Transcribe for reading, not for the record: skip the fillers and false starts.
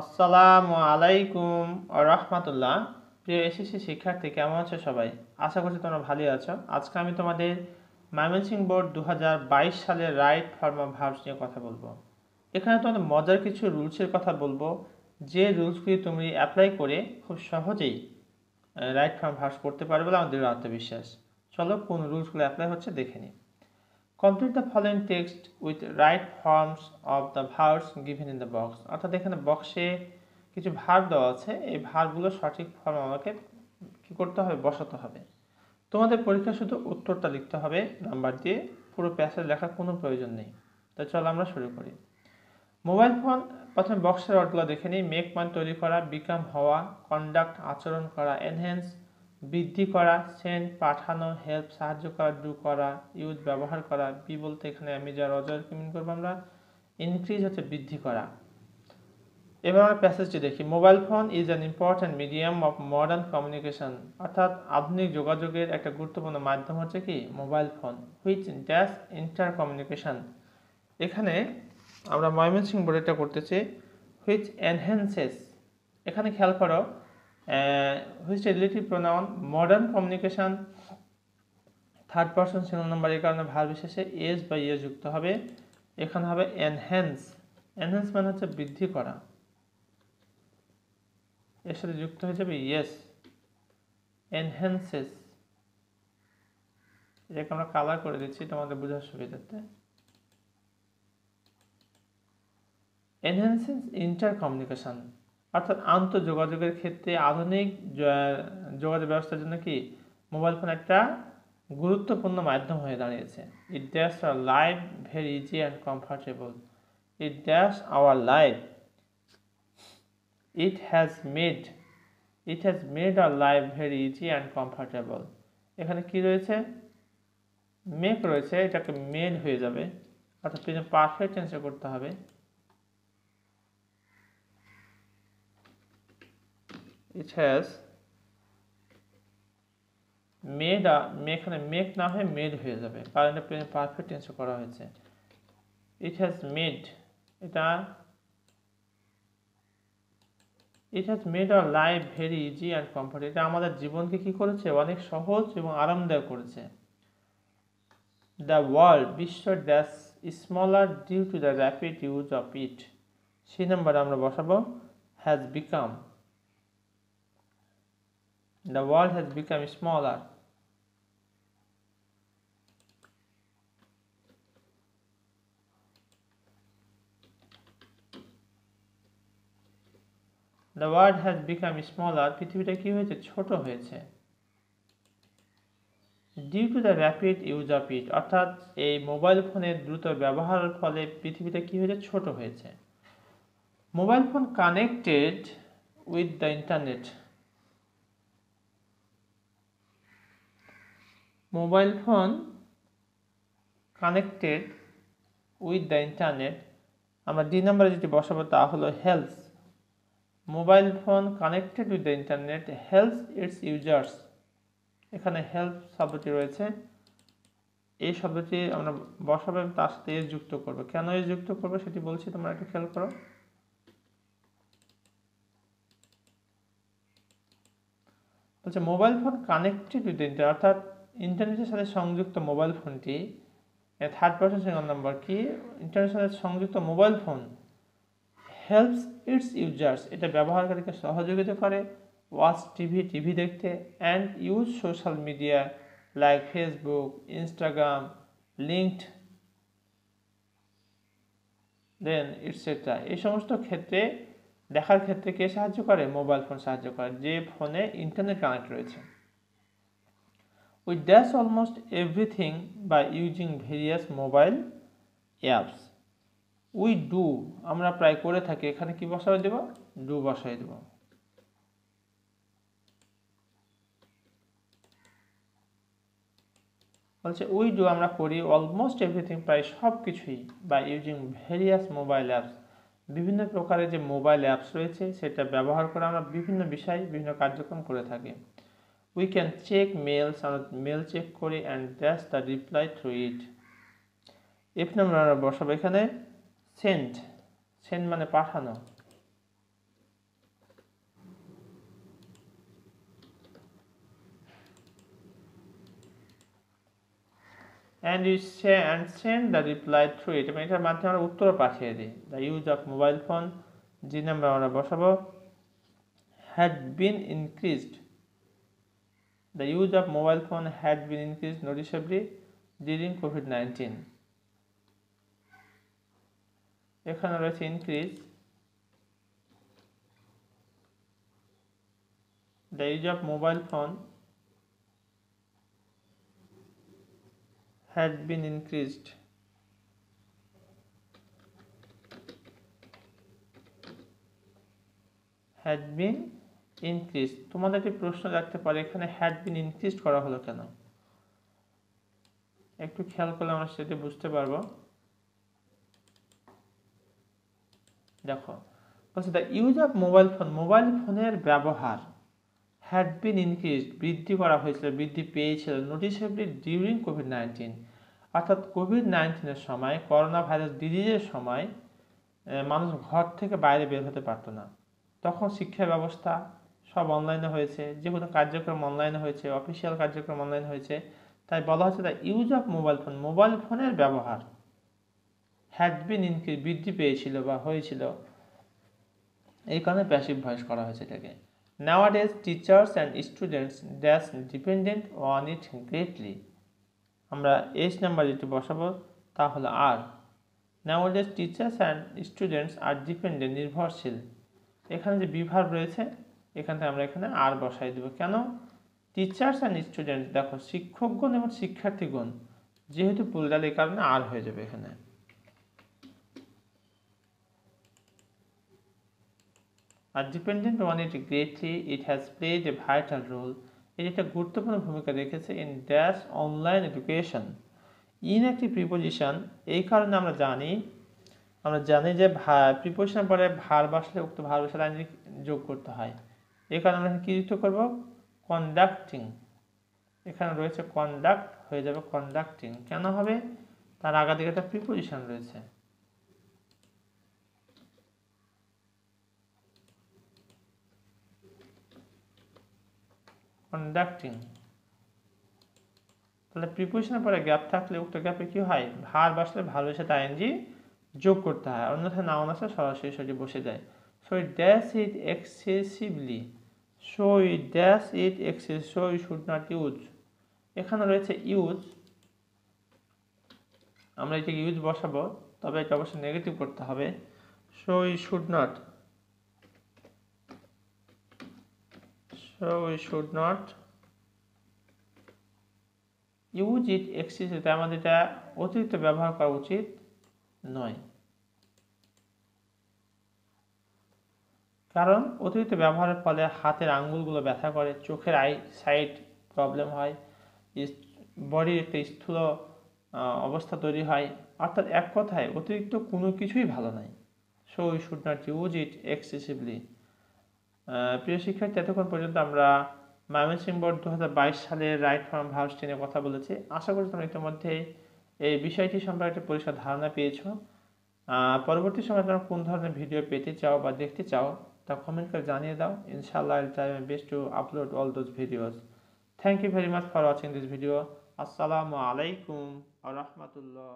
আসসালামু আলাইকুম রাহমাতুল্লাহ। প্রিয় এসএসসি শিক্ষার্থী, কেমন আছো সবাই? আশা করছি তোমরা ভালোই আছো। আজকে আমি তোমাদের ময়মনসিংহ বোর্ড 2022 সালের রাইট ফর্ম অফ ভার্বস নিয়ে কথা বলবো। এখানে তোমাদের মজার কিছু রুলসের কথা বলবো, যে রুলসগুলি তুমি অ্যাপ্লাই করে খুব সহজেই রাইট ফর্ম ভার্বস করতে পারবে বলে আমাদের আত্মবিশ্বাস। চলো কোন রুলসগুলো অ্যাপ্লাই হচ্ছে দেখে নিই। Complete the following text with right forms of the verbs given in the box. অর্থাৎ এখানে বক্সে কিছু ভার্ব দেওয়া আছে, এই ভার্বগুলো সঠিক ফর্ম আমাকে কি করতে হবে, বসাতে হবে। তোমাদের পরীক্ষা শুধু উত্তরটা লিখতে হবে নাম্বার দিয়ে, পুরো প্যাসেজ লেখার কোনো প্রয়োজন নেই। তো চলো আমরা শুরু করি। মোবাইল ফোন, প্রথমে বক্সের ওয়ার্ডগুলো দেখে নিই। মেক মান তৈরি করা, বিকাম হওয়া, কন্ডাক্ট আচরণ করা, এনহ্যান্স বৃদ্ধি করা, সেন্ড পাঠানো, হেল্প সাহায্য করা, ডু করা, ইউজ ব্যবহার করা, বি বলতে এখানে আমি যা রজারকে মিন করবো আমরা, ইনক্রিজ হচ্ছে বৃদ্ধি করা। এবার আমরা প্যাসেজটি দেখি। Mobile phone is an important medium of modern communication. অর্থাৎ আধুনিক যোগাযোগের একটা গুরুত্বপূর্ণ মাধ্যম হচ্ছে কি, mobile phone. Which dash inter communication, এখানে আমরা ময়মনসিংহ বোর্ডটা করতেছি। হুইচ এনহ্যান্সেস, এখানে খেয়াল করো which relative pronoun, modern communication, third person single number, এই কারণে ভার্ব বিশেষে এস বা ইয়ে যুক্ত হবে। এখানে হবে এনহ্যান্স। এনহ্যান্স মানে হচ্ছে বৃদ্ধি করা, এর সাথে যুক্ত হয়ে যাবে ইয়েস, এনহ্যান্সেস। এটাকে আমরা কালার করে দিচ্ছি তোমাদের বোঝার সুবিধার্থে। এনহ্যান্সেস ইন্টার কমিউনিকেশন, অর্থাৎ আন্তঃযোগাযোগের ক্ষেত্রে আধুনিক যোগাযোগ ব্যবস্থার জন্য কি মোবাইল ফোন একটা গুরুত্বপূর্ণ মাধ্যম হয়ে দাঁড়িয়েছে। It dash our life very easy and comfortable. It dash our life, it has made our life very easy and comfortable. এখানে কি রয়েছে, মেক রয়েছে, এটাকে মেড হয়ে যাবে, অর্থাৎ পারফেক্ট টেন্সে করতে হবে। It has made এখানে মেক না হয়ে মেড হয়ে যাবে, কারণ এটা পারফেক্ট টেন্সে করা হয়েছে। It has made our life very easy and comfortable. এটা আমাদের জীবনকে কি করেছে, অনেক সহজ এবং আরামদায়ক করেছে। The world, বিশ্ব dash smaller due to the rapid use of it. সেই নাম্বারে আমরা বসাবো has become. The world has become smaller. The world has become smaller. পৃথিবীটা কি হয়েছে, ছোট হয়েছে। Due to the rapid use of it, অর্থাৎ এই মোবাইল ফোনের দ্রুত ব্যবহারের ফলে পৃথিবীটা কি হয়েছে, ছোট হয়েছে। Mobile phone connected with the internet. Mobile phone connected with the internet, আমরা ডি নাম্বারে যেটি বসাবো তা হলো helps. Mobile phone connected with the internet helps its users. এখানে হেল্প শব্দটি রয়েছে, এই শব্দটি আমরা বসাবো এবং তার সাথে এস যুক্ত করবো। কেন এস যুক্ত করবো সেটি বলছি, তোমরা একটু খেয়াল করো। বলছে mobile phone connected with internet, অর্থাৎ ইন্টারনেটের সাথে সংযুক্ত মোবাইল ফোনটি, থার্ড পারসন সিঙ্গল নাম্বার কি, ইন্টারনেটের সাথে সংযুক্ত mobile phone helps its users, এটা ব্যবহারকারীকে সহযোগিতা করে ওয়াচ টিভি দেখতে, and use social media like Facebook, Instagram, linked then etcetera. এই সমস্ত ক্ষেত্রে দেখার ক্ষেত্রে কে সাহায্য করে, মোবাইল ফোন সাহায্য করে, যে ফোনে ইন্টারনেট কানেক্ট রয়েছে। We dash almost everything by using various mobile apps. We do, আমরা প্রায় করে থাকি, এখানে কি বসাই দেব, ডু বসাই দেব। বলছে উই ডু, আমরা করি, অলমোস্ট এভরিথিং, প্রায় সব কিছুই, by using various mobile apps, বিভিন্ন প্রকারের যে মোবাইল অ্যাপস রয়েছে সেটা ব্যবহার করে আমরা বিভিন্ন বিষয় বিভিন্ন কার্যক্রম করে থাকি। উই ক্যান চেক মেলস, আমরা মেল চেক করি, and that's the reply through it. F number আমরা বসাবো এখানে সেন্ড মানে পাঠানো। and you say and send the reply through it, এবং এটার মাধ্যমে আমরা উত্তর পাঠিয়ে দিই। The use of mobile phone, যে নাম্বার আমরা বসাবো, had been increased. The use of mobile phone had been increased noticeably during COVID-19. এখানে রয়েছে increase. The use of mobile phone had been increased তোমাদেরকে প্রশ্ন রাখতে পারে এখানে had been increased করা হলো কেন, একটু খেয়াল করলে আমরা সেটা বুঝতে পারবো। দেখো বলছে the use of mobile ফোনের ব্যবহার had been increased, বৃদ্ধি করা হয়েছিল, বৃদ্ধি পেয়েছিল noticeably during COVID-19, অর্থাৎ COVID-19 এর সময়, করোনা ভাইরাস ডিজিজের সময় মানুষ ঘর থেকে বাইরে বের হতে পারতো না। তখন শিক্ষা ব্যবস্থা সব অনলাইনে হয়েছে, যে কোনো কার্যক্রম অনলাইনে হয়েছে, অফিসিয়াল কার্যক্রম অনলাইন হয়েছে। তাই বলা হচ্ছে দ্য ইউজ অফ মোবাইল ফোনের ব্যবহার হ্যাড বিন ইনক্রিজ, বৃদ্ধি পেয়েছিল বা হয়েছিল, এই কারণে প্যাসিভ ভয়েস করা হয়েছে এটাকে। Nowadays teachers and students dash dependent on it greatly, আমরা এস নাম্বার যেটি বসাবো তা হলো আর। Nowadays teachers and students are dependent, নির্ভরশীল। এখানে যে বিভার রয়েছে এখান থেকে আমরা এখানে আর বসাই দেব। কেন? টিচার্স অ্যান্ড স্টুডেন্টস, দেখো শিক্ষকগণ এবং শিক্ষার্থীগণ, যেহেতু প্লুরাল এই কারণে আর হয়ে যাবে এখানে। আর dependent on it greatly, it has played a vital role, এটি একটা গুরুত্বপূর্ণ ভূমিকা রেখেছে in dash online education. In একটি প্রিপোজিশন, এই কারণে আমরা জানি যে প্রিপোজিশন পরে ভার বসলে উক্ত ভার বসলে আইনজি যোগ করতে হয়। এই কারণে আমরা কি যুক্ত করব? কন্ডাক্টিং। এখানে রয়েছে কন্ডাক্ট, হয়ে যাবে কন্ডাক্টিং। কেন হবে? তার আগে দিকে একটা প্রিপোজিশন রয়েছে। কন্ডাক্টিং, তাহলে প্রিপোজিশনের পরে গ্যাপ থাকলে উক্ত গ্যাপে কি হয়? ভার বসলে ভার সাথে আইএনজি যোগ করতে হয়, অন্যথায় নাউন আসলে সরাসরি সেটি বসে যায়। So it dash it excessively, so it dash it excess, so you should not use. এখানে রয়েছে ইউজ, আমরা এটাকে ইউজ বসাবো, তবে এটা অবশ্যই নেগেটিভ করতে হবে। So you should not, so you should not use it excessive, তাই আমাদের এটা অতিরিক্ত ব্যবহার করা উচিত নয়। কারণ অতিরিক্ত ব্যবহারের ফলে হাতের আঙ্গুলগুলো ব্যথা করে, চোখের আই সাইট প্রবলেম হয়, বডির একটা স্থূল অবস্থা তৈরি হয়। অর্থাৎ এক কথায় অতিরিক্ত কোনো কিছুই ভালো নয়। So we should not use it excessively. প্রিয় শিক্ষার্থী, এতক্ষণ পর্যন্ত আমরা ময়মনসিংহ বোর্ড 2022 সালের রাইট ফর্ম ভার্বস নিয়ে কথা বলেছি। আশা করি তোমরা ইতিমধ্যে এই বিষয়টি সম্পর্কে একটা পরিষ্কার ধারণা পেয়েছো। পরবর্তী সময় তোমরা কোন ধরনের ভিডিও পেতে চাও বা দেখতে চাও তা কমেন্ট করে জানিয়ে দাও। ইনশাআল্লাহ I'll try my best to upload all those videos. Thank you very much for watching this video. Assalamu alaikum wa rahmatullah.